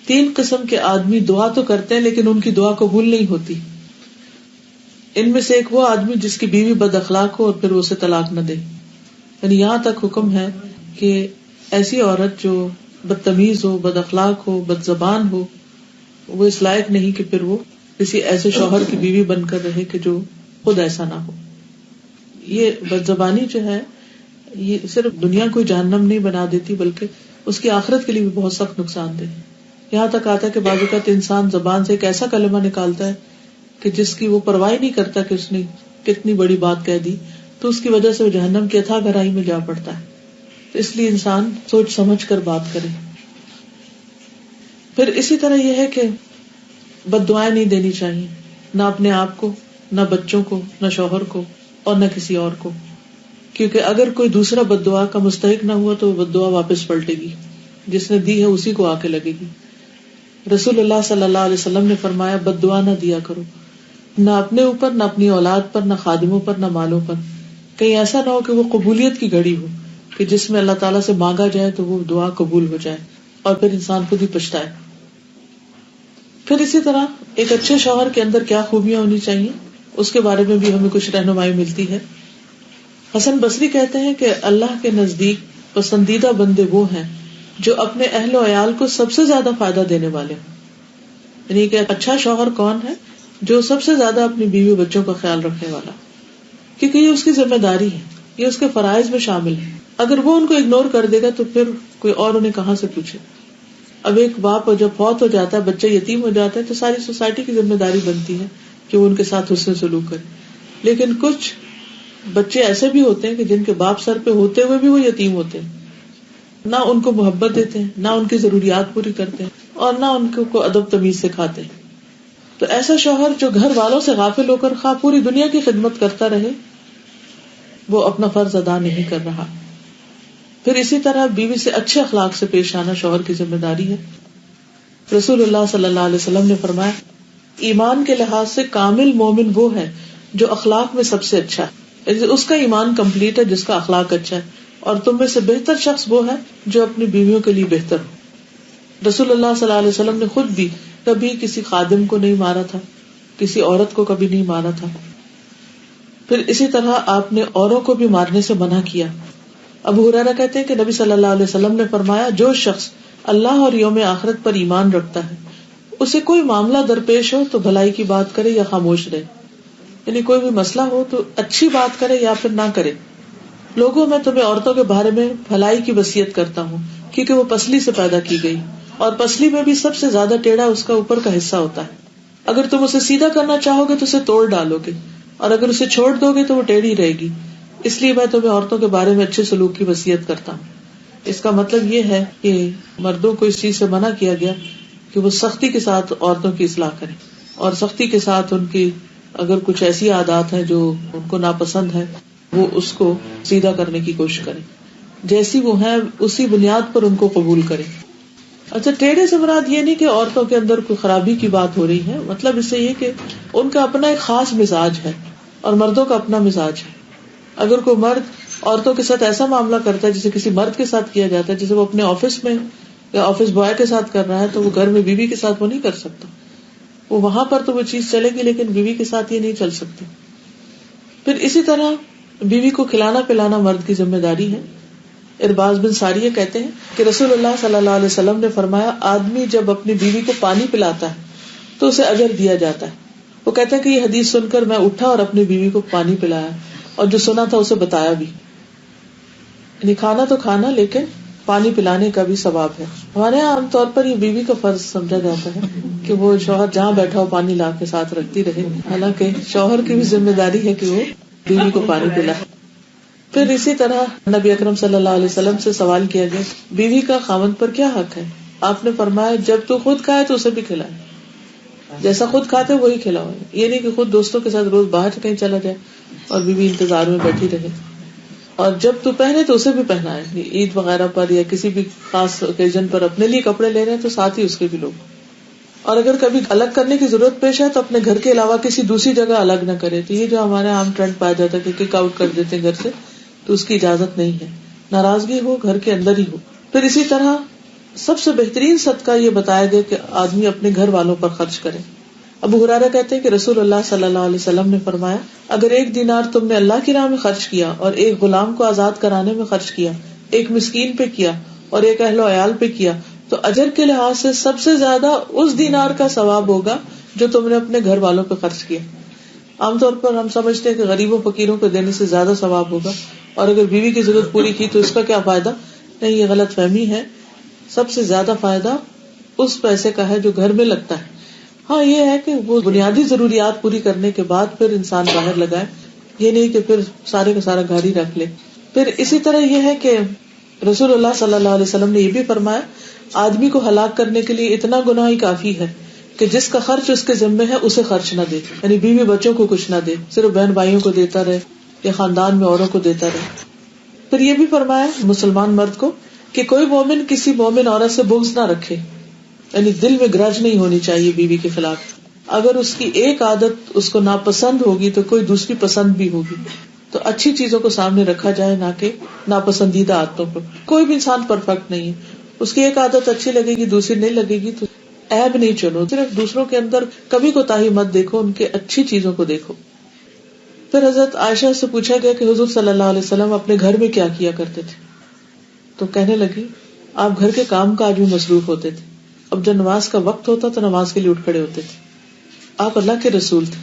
S1: 3 قسم کے آدمی دعا تو کرتے ہیں لیکن ان کی دعا قبول نہیں ہوتی۔ ان میں سے ایک وہ آدمی جس کی بیوی بد اخلاق ہو اور پھر اسے طلاق نہ دے، یعنی یہاں تک حکم ہے کہ ایسی عورت جو بدتمیز ہو، بد اخلاق ہو، بد زبان ہو، وہ اس لائق نہیں کہ پھر وہ کسی ایسے شوہر کی بیوی بن کر رہے کہ جو خود ایسا نہ ہو۔ یہ بد زبانی جو ہے یہ صرف دنیا کو جہنم نہیں بنا دیتی بلکہ اس کی آخرت کے لیے بھی بہت سخت نقصان دہ ہے۔ یہاں تک آتا ہے کہ بعض اوقات انسان زبان سے ایک ایسا کلمہ نکالتا ہے کہ جس کی وہ پرواہ نہیں کرتا کہ اس نے کتنی بڑی بات کہہ دی، تو اس کی وجہ سے وہ جہنم کی اتھاہ گہرائی میں جا پڑتا ہے۔ تو اس لیے انسان سوچ سمجھ کر بات کرے۔ پھر اسی طرح یہ ہے کہ بد دعائیں نہیں دینی چاہیے، نہ اپنے آپ کو، نہ بچوں کو، نہ شوہر کو، اور نہ کسی اور کو، کیونکہ اگر کوئی دوسرا بد دعا کا مستحق نہ ہوا تو وہ بد دعا واپس پلٹے گی، جس نے دی ہے اسی کو آ کے لگے گی۔ رسول اللہ صلی اللہ علیہ وسلم نے فرمایا بد دعا نہ دیا کرو، نہ اپنے اوپر، نہ اپنی اولاد پر، نہ خادموں پر، نہ مالوں پر۔ کہیں ایسا نہ ہو کہ وہ قبولیت کی گھڑی ہو کہ جس میں اللہ تعالیٰ سے مانگا جائے تو وہ دعا قبول ہو جائے اور پھر انسان خود ہی پچھتائے۔ پھر اسی طرح ایک اچھے شوہر کے اندر کیا خوبیاں ہونی چاہیے اس کے بارے میں بھی ہمیں کچھ رہنمائی ملتی ہے۔ حسن بصری کہتے ہیں کہ اللہ کے نزدیک پسندیدہ بندے وہ ہیں جو اپنے اہل و عیال کو سب سے زیادہ فائدہ دینے والے ہوں، یعنی کہ اچھا شوہر کون ہے؟ جو سب سے زیادہ اپنی بیوی بچوں کا خیال رکھنے والا، کیونکہ یہ اس کی ذمہ داری ہے، یہ اس کے فرائض میں شامل ہے۔ اگر وہ ان کو اگنور کر دے گا تو پھر کوئی اور انہیں کہاں سے پوچھے۔ اب ایک باپ جب فوت ہو جاتا ہے، بچے یتیم ہو جاتے ہیں، تو ساری سوسائٹی کی ذمہ داری بنتی ہے کہ وہ ان کے ساتھ حسن سلوک کرے۔ لیکن کچھ بچے ایسے بھی ہوتے ہیں کہ جن کے باپ سر پہ ہوتے ہوئے بھی وہ یتیم ہوتے ہیں، نہ ان کو محبت دیتے ہیں، نہ ان کی ضروریات پوری کرتے ہیں، اور نہ ان کو ادب تمیز سکھاتے ہیں۔ تو ایسا شوہر جو گھر والوں سے غافل ہو کر خواہ پوری دنیا کی خدمت کرتا رہے، وہ اپنا فرض ادا نہیں کر رہا۔ پھر اسی طرح بیوی سے اچھے اخلاق سے پیش آنا شوہر کی ذمہ داری ہے۔ رسول اللہ صلی اللہ علیہ وسلم نے فرمایا ایمان کے لحاظ سے کامل مومن وہ ہے جو اخلاق میں سب سے اچھا ہے، اس کا ایمان کمپلیٹ ہے جس کا اخلاق اچھا ہے، اور تم میں سے بہتر شخص وہ ہے جو اپنی بیویوں کے لیے بہتر ہو۔ رسول اللہ صلی اللہ علیہ وسلم نے خود بھی کبھی کسی خادم کو نہیں مارا تھا، کسی عورت کو کبھی نہیں مارا تھا۔ پھر اسی طرح آپ نے اوروں کو بھی مارنے سے منع کیا۔ ابو ہریرہ کہتے ہیں کہ نبی صلی اللہ علیہ وسلم نے فرمایا جو شخص اللہ اور یوم آخرت پر ایمان رکھتا ہے اسے کوئی معاملہ درپیش ہو تو بھلائی کی بات کرے یا خاموش رہے، یعنی کوئی بھی مسئلہ ہو تو اچھی بات کرے یا پھر نہ کرے۔ لوگوں میں تمہیں عورتوں کے بارے میں بھلائی کی وصیت کرتا ہوں کیونکہ وہ پسلی سے پیدا کی گئی، اور پسلی میں بھی سب سے زیادہ ٹیڑھا اس کا اوپر کا حصہ ہوتا ہے۔ اگر تم اسے سیدھا کرنا چاہو گے تو اسے توڑ ڈالو گے، اور اگر اسے چھوڑ دو گے تو وہ ٹیڑھی رہے گی۔ اس لیے میں تمہیں عورتوں کے بارے میں اچھے سلوک کی وصیت کرتا ہوں۔ اس کا مطلب یہ ہے کہ مردوں کو اس چیز سے منع کیا گیا کہ وہ سختی کے ساتھ عورتوں کی اصلاح کریں، اور سختی کے ساتھ ان کی اگر کچھ ایسی عادات ہیں جو ان کو ناپسند ہے وہ اس کو سیدھا کرنے کی کوشش کریں، جیسی وہ ہیں اسی بنیاد پر ان کو قبول کریں۔ اچھا، ٹیڑھے سے مراد یہ نہیں کہ عورتوں کے اندر کوئی خرابی کی بات ہو رہی ہے، مطلب اس سے یہ کہ ان کا اپنا ایک خاص مزاج ہے اور مردوں کا اپنا مزاج ہے۔ اگر کوئی مرد عورتوں کے ساتھ ایسا معاملہ کرتا ہے جسے کسی مرد کے ساتھ کیا جاتا ہے، جسے وہ اپنے آفس میں یا آفس بوائے کے ساتھ کر رہا ہے، تو وہ گھر میں بیوی کے ساتھ وہ نہیں کر سکتا۔ وہ وہاں پر تو وہ چیز چلے گی لیکن بیوی کے ساتھ یہ نہیں چل سکتی۔ پھر اسی طرح بیوی کو کھلانا پلانا مرد کی ذمہ داری ہے۔ ارباز بن ساریہ کہتے ہیں کہ رسول اللہ صلی اللہ علیہ وسلم نے فرمایا آدمی جب اپنی بیوی کو پانی پلاتا ہے تو اسے اجر دیا جاتا ہے، وہ کہتا ہے کہ یہ حدیث سن کر میں اٹھا اور اپنی بیوی کو پانی پلایا اور جو سنا تھا اسے بتایا بھی. یعنی کھانا تو کھانا لیکن پانی پلانے کا بھی ثواب ہے. ہمارے یہاں عام طور پر یہ بیوی کا فرض سمجھا جاتا ہے کہ وہ شوہر جہاں بیٹھا ہو پانی لا کے ساتھ رکھتی رہے، حالانکہ شوہر کی بھی ذمہ داری ہے کہ وہ بیوی کو پانی پلائے. پھر اسی طرح نبی اکرم صلی اللہ علیہ وسلم سے سوال کیا گیا بیوی کا خاوند پر کیا حق ہے. آپ نے فرمایا جب تو خود کھائے تو اسے بھی کھلائے، جیسا خود کھاتے وہی کھلاؤ. یہ نہیں کہ خود دوستوں کے ساتھ روز باہر کہیں چلا جائے اور بیوی انتظار میں بیٹھی رہے. اور جب تو پہنے تو اسے بھی پہنائے. عید وغیرہ پر یا کسی بھی خاص اوکیزن پر اپنے لیے کپڑے لے رہے ہیں تو ساتھ ہی اس کے بھی لوگ. اور اگر کبھی الگ کرنے کی ضرورت پیش ہے تو اپنے گھر کے علاوہ کسی دوسری جگہ الگ نہ کرے. تو یہ جو ہمارے عام ٹرینڈ پایا جاتا ہے کہ کک آؤٹ کر دیتے ہیں گھر سے، تو اس کی اجازت نہیں ہے. ناراضگی ہو گھر کے اندر ہی ہو. پھر اسی طرح سب سے بہترین صدقہ یہ بتایا گیا کہ آدمی اپنے گھر والوں پر خرچ کرے. ابو ہریرہ کہتے ہیں کہ رسول اللہ صلی اللہ علیہ وسلم نے فرمایا اگر 1 دینار تم نے اللہ کی راہ میں خرچ کیا اور ایک غلام کو آزاد کرانے میں خرچ کیا، ایک مسکین پہ کیا اور ایک اہل و عیال پہ کیا تو اجر کے لحاظ سے سب سے زیادہ اس دینار کا ثواب ہوگا جو تم نے اپنے گھر والوں پہ خرچ کیا. عام طور پر ہم سمجھتے ہیں کہ غریبوں فقیروں کو دینے سے زیادہ ثواب ہوگا، اور اگر بیوی کی ضرورت پوری کی تو اس کا کیا فائدہ. نہیں، یہ غلط فہمی ہے. سب سے زیادہ فائدہ اس پیسے کا ہے جو گھر میں لگتا ہے. ہاں یہ ہے کہ وہ بنیادی ضروریات پوری کرنے کے بعد پھر انسان باہر لگائے، یہ نہیں کہ پھر سارے کا سارا گھر ہی رکھ لے. پھر اسی طرح یہ ہے کہ رسول اللہ صلی اللہ علیہ وسلم نے یہ بھی فرمایا آدمی کو ہلاک کرنے کے لیے اتنا گناہ ہی کافی ہے کہ جس کا خرچ اس کے ذمے ہے اسے خرچ نہ دے. یعنی بیوی بچوں کو کچھ نہ دے، صرف بہن بھائیوں کو دیتا رہے یا خاندان میں اوروں کو دیتا رہے. پھر یہ بھی فرمایا مسلمان مرد کو کہ کوئی مومن کسی مومن عورت سے بغض نہ رکھے، یعنی دل میں گرج نہیں ہونی چاہیے بیوی کے خلاف. اگر اس کی ایک عادت اس کو ناپسند ہوگی تو کوئی دوسری پسند بھی ہوگی. تو اچھی چیزوں کو سامنے رکھا جائے نہ کہ ناپسندیدہ عادتوں کو. کوئی بھی انسان پرفیکٹ نہیں ہے، اس کی ایک عادت اچھی لگے گی دوسری نہیں لگے گی تو عیب نہیں چلو. صرف دوسروں کے اندر کبھی کوتاہی مت دیکھو، ان کے اچھی چیزوں کو دیکھو. پھر حضرت عائشہ سے پوچھا گیا کہ حضور صلی اللہ علیہ وسلم اپنے گھر میں کیا کیا کرتے تھے. تو کہنے لگی آپ گھر کے کام کاج میں مصروف ہوتے تھے. اب جب نماز کا وقت ہوتا تو نماز کے لیے اٹھ کھڑے ہوتے تھے. آپ اللہ کے رسول تھے.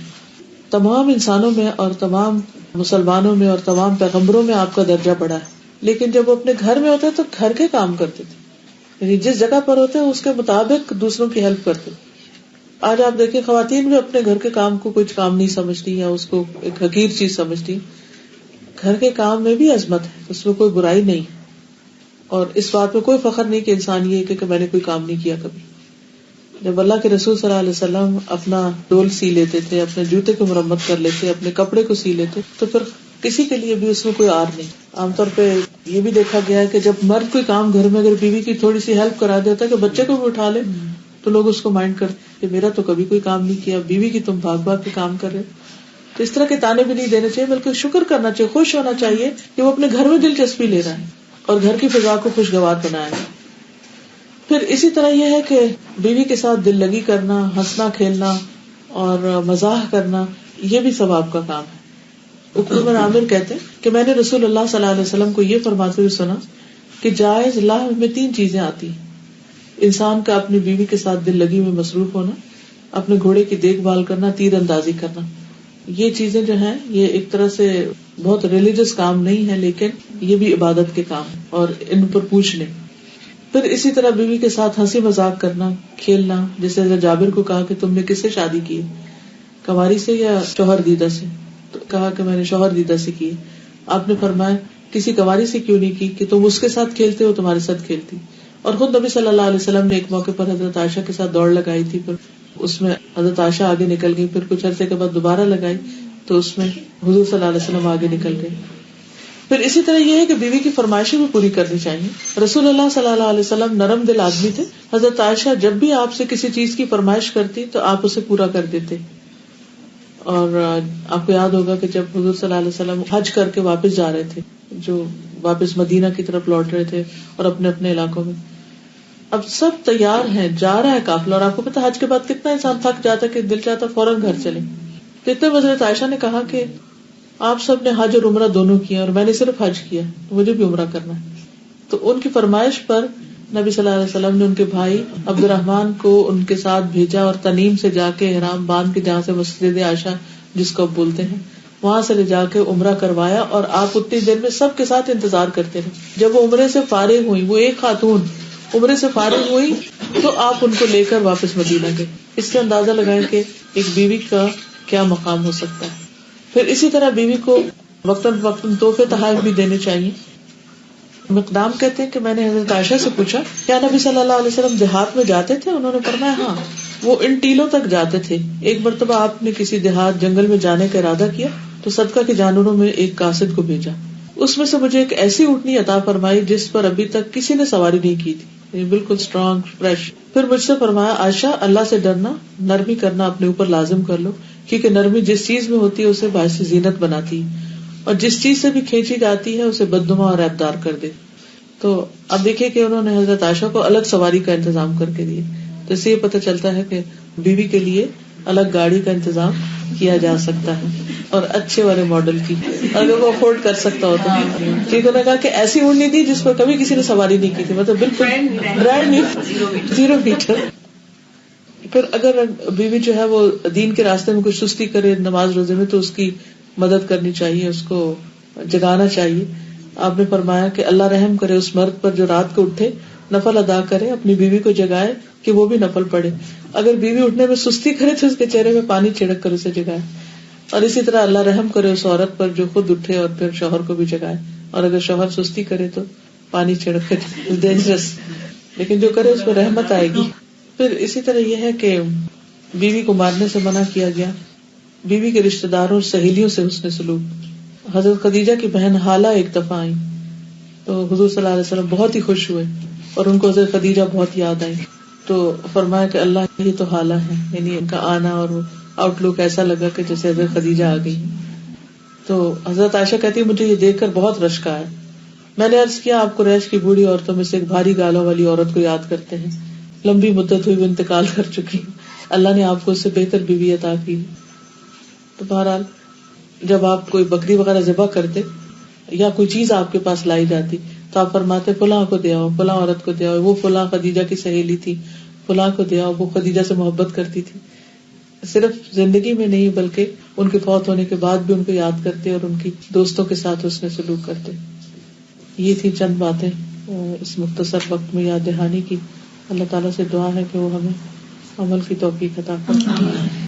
S1: تمام انسانوں میں اور تمام مسلمانوں میں اور تمام پیغمبروں میں آپ کا درجہ بڑا ہے، لیکن جب وہ اپنے گھر میں ہوتے تو گھر کے کام کرتے تھے. یعنی جس جگہ پر ہوتے اس کے مطابق دوسروں کی ہیلپ کرتے. آج آپ دیکھیں خواتین بھی اپنے گھر کے کام کو کچھ کام نہیں سمجھتی یا اس کو ایک حقیر چیز سمجھتی. گھر کے کام میں بھی عظمت ہے، اس میں کوئی برائی نہیں، اور اس بات میں کوئی فخر نہیں کہ انسان یہ کہ میں نے کوئی کام نہیں کیا کبھی. جب اللہ کے رسول صلی اللہ علیہ وسلم اپنا ڈول سی لیتے تھے، اپنے جوتے کو مرمت کر لیتے، اپنے کپڑے کو سی لیتے، تو پھر کسی کے لیے بھی اس میں کوئی آر نہیں. عام طور پہ یہ بھی دیکھا گیا ہے کہ جب مرد کوئی کام گھر میں اگر بیوی کی تھوڑی سی ہیلپ کرا دیتا ہے کہ بچے کو بھی اٹھا لے تو لوگ اس کو مائنڈ کرتے کہ میرا تو کبھی کوئی کام نہیں کیا، بیوی کی تم بھاگ بھاگ کے کام کر رہے. تو اس طرح کے تانے بھی نہیں دینے چاہیے، بلکہ شکر کرنا چاہیے، خوش ہونا چاہیے کہ وہ اپنے گھر میں دلچسپی لے رہا ہے اور گھر کی فضا کو خوشگوار بنایا. پھر اسی طرح یہ ہے کہ بیوی کے ساتھ دل لگی کرنا، ہنسنا کھیلنا اور مزاح کرنا یہ بھی ثواب کا کام ہے. عقبہ بن عامر کہتے ہیں کہ میں نے رسول اللہ صلی اللہ علیہ وسلم کو یہ فرماتے ہوئے سنا کہ جائز لاہ میں 3 چیزیں آتی ہیں. انسان کا اپنی بیوی کے ساتھ دل لگی میں مصروف ہونا، اپنے گھوڑے کی دیکھ بھال کرنا، تیر اندازی کرنا. یہ چیزیں جو ہیں یہ ایک طرح سے بہت ریلیجس کام نہیں ہے، لیکن یہ بھی عبادت کے کام اور ان پر پوچھ لیں. پھر اسی طرح بیوی کے ساتھ ہنسی مذاق کرنا، کھیلنا. جیسے جابر کو کہا کہ تم نے کس سے شادی کی، کنواری سے یا شوہر دیدہ سے؟ تو کہا کہ میں نے شوہر دیدہ سے کی. آپ نے فرمایا کسی کنواری سے کیوں نہیں کی کہ تم اس کے ساتھ کھیلتے ہو تمہارے ساتھ کھیلتی. اور خود نبی صلی اللہ علیہ وسلم نے ایک موقع پر حضرت عائشہ کے ساتھ دوڑ لگائی تھی، پھر اس میں حضرت عائشہ آگے نکل گئی، پھر کچھ عرصے کے بعد دوبارہ لگائی تو اس میں حضور صلی اللہ علیہ وسلم آگے نکل گئے. پھر اسی طرح یہ ہے کہ بیوی کی فرمائشیں بھی پوری کرنی چاہیے. رسول اللہ صلی اللہ علیہ وسلم نرم دل آدمی تھے. حضرت عائشہ جب بھی آپ سے کسی چیز کی فرمائش کرتی تو آپ اسے پورا کر دیتے. اور آپ کو یاد ہوگا کہ جب حضور صلی اللہ علیہ وسلم حج کر کے واپس جا رہے تھے، جو واپس مدینہ کی طرف لوٹ رہے تھے اور اپنے اپنے علاقوں میں، اب سب تیار ہیں، جا رہا ہے قافلہ، اور آپ کو پتا حج کے بعد کتنا انسان تھک جاتا ہے کہ دل چاہتا فوراً گھر چلے. تو اتنے میں حضرت عائشہ نے کہا کہ آپ سب نے حج اور عمرہ دونوں کیا اور میں نے صرف حج کیا، مجھے بھی عمرہ کرنا ہے. تو ان کی فرمائش پر نبی صلی اللہ علیہ وسلم نے ان کے بھائی عبد الرحمن کو ان کے ساتھ بھیجا اور تنیم سے جا کے احرام باندھ کے جہاں سے مسجد عائشہ جس کو اب بولتے ہیں وہاں سے لے جا کے عمرہ کروایا اور آپ اتنی دیر میں سب کے ساتھ انتظار کرتے رہے. جب وہ عمرے سے فارغ ہوئی, وہ ایک خاتون عمرے سے فارغ ہوئی تو آپ ان کو لے کر واپس مدینہ گئے. اس سے اندازہ لگائیں کہ ایک بیوی کا کیا مقام ہو سکتا ہے. پھر اسی طرح بیوی کو وقتاً فوقتاً تحفے تحائف بھی دینے چاہیے. مقدام کہتے ہیں کہ میں نے حضرت عائشہ سے پوچھا کیا نبی صلی اللہ علیہ وسلم دیہات میں جاتے تھے؟ انہوں نے فرمایا ہاں, وہ ان ٹیلوں تک جاتے تھے. ایک مرتبہ آپ نے کسی دیہات جنگل میں جانے کا ارادہ کیا تو صدقہ کے جانوروں میں ایک قاصد کو بھیجا. اس میں سے مجھے ایک ایسی اونٹنی عطا فرمائی جس پر ابھی تک کسی نے سواری نہیں کی تھی, بالکل اسٹرانگ فریش. پھر مجھ سے فرمایا عائشہ اللہ سے ڈرنا, نرمی کرنا اپنے اوپر لازم کر لو, کیونکہ نرمی جس چیز میں ہوتی ہے اسے باعث زینت بناتی ہے, اور جس چیز سے بھی کھینچی جاتی ہے اسے بدنما اور عیبدار کر دے. تو اب دیکھیں کہ انہوں نے حضرت عائشہ کو الگ سواری کا انتظام کر کے دیا. تو اس سے یہ پتہ چلتا ہے کہ بیوی کے لیے الگ گاڑی کا انتظام کیا جا سکتا ہے, اور اچھے والے ماڈل کی, اگر وہ افورڈ کر سکتا ہو تو. ٹھیک, انہوں نے کہا کہ ایسی اونٹنی تھی جس پر کبھی کسی نے سواری نہیں کی تھی, مطلب بالکل برانڈ نیو 0 میٹر. پھر اگر بیوی جو ہے وہ دین کے راستے میں کچھ سستی کرے نماز روزے میں تو اس کی مدد کرنی چاہیے, اس کو جگانا چاہیے. آپ نے فرمایا کہ اللہ رحم کرے اس مرد پر جو رات کو اٹھے نفل ادا کرے, اپنی بیوی کو جگائے کہ وہ بھی نفل پڑھے. اگر بیوی اٹھنے میں سستی کرے تو اس کے چہرے میں پانی چھڑک کر اسے جگائے. اور اسی طرح اللہ رحم کرے اس عورت پر جو خود اٹھے اور پھر شوہر کو بھی جگائے, اور اگر شوہر سستی کرے تو پانی چھڑک کر ڈینجرس, لیکن جو کرے اس پہ رحمت آئے گی. پھر اسی طرح یہ ہے کہ بیوی کو مارنے سے منع کیا گیا. بیوی کے رشتہ داروں اور سہیلیوں سے حسن سلوک. حضرت خدیجہ کی بہن حالہ ایک دفعہ آئی تو حضور صلی اللہ علیہ وسلم بہت ہی خوش ہوئے اور ان کو حضرت خدیجہ بہت یاد آئی. تو فرمایا کہ اللہ یہ تو حالہ ہے, یعنی ان کا آنا اور آؤٹ لک ایسا لگا کہ جیسے حضرت خدیجہ آ گئی. تو حضرت عائشہ کہتی ہے مجھے یہ دیکھ کر بہت رشک آیا. میں نے عرض کیا آپ قریش کی بوڑھی عورتوں میں سے ایک بھاری گالوں والی عورت کو یاد کرتے ہیں, لمبی مدت ہوئی وہ انتقال کر چکی, اللہ نے آپ کو اس سے بہتر بیوی عطا کی. تو بہرحال جب آپ کوئی بکری وغیرہ ذبح کرتے یا کوئی چیز آپ کے پاس لائی جاتی تو آپ فرماتے فلاں کو دے آؤ, فلاں عورت کو دے آؤ, وہ فلاں خدیجہ کی سہیلی تھی, فلاں کو دے آؤ, وہ خدیجہ سے محبت کرتی تھی. صرف زندگی میں نہیں بلکہ ان کے فوت ہونے کے بعد بھی ان کو یاد کرتے اور ان کی دوستوں کے ساتھ اس نے سلوک کرتے. یہ تھی چند باتیں اس مختصر وقت میں یاد دہانی کی. اللہ تعالیٰ سے دعا ہے کہ وہ ہمیں عمل کی توفیق عطا فرمائے.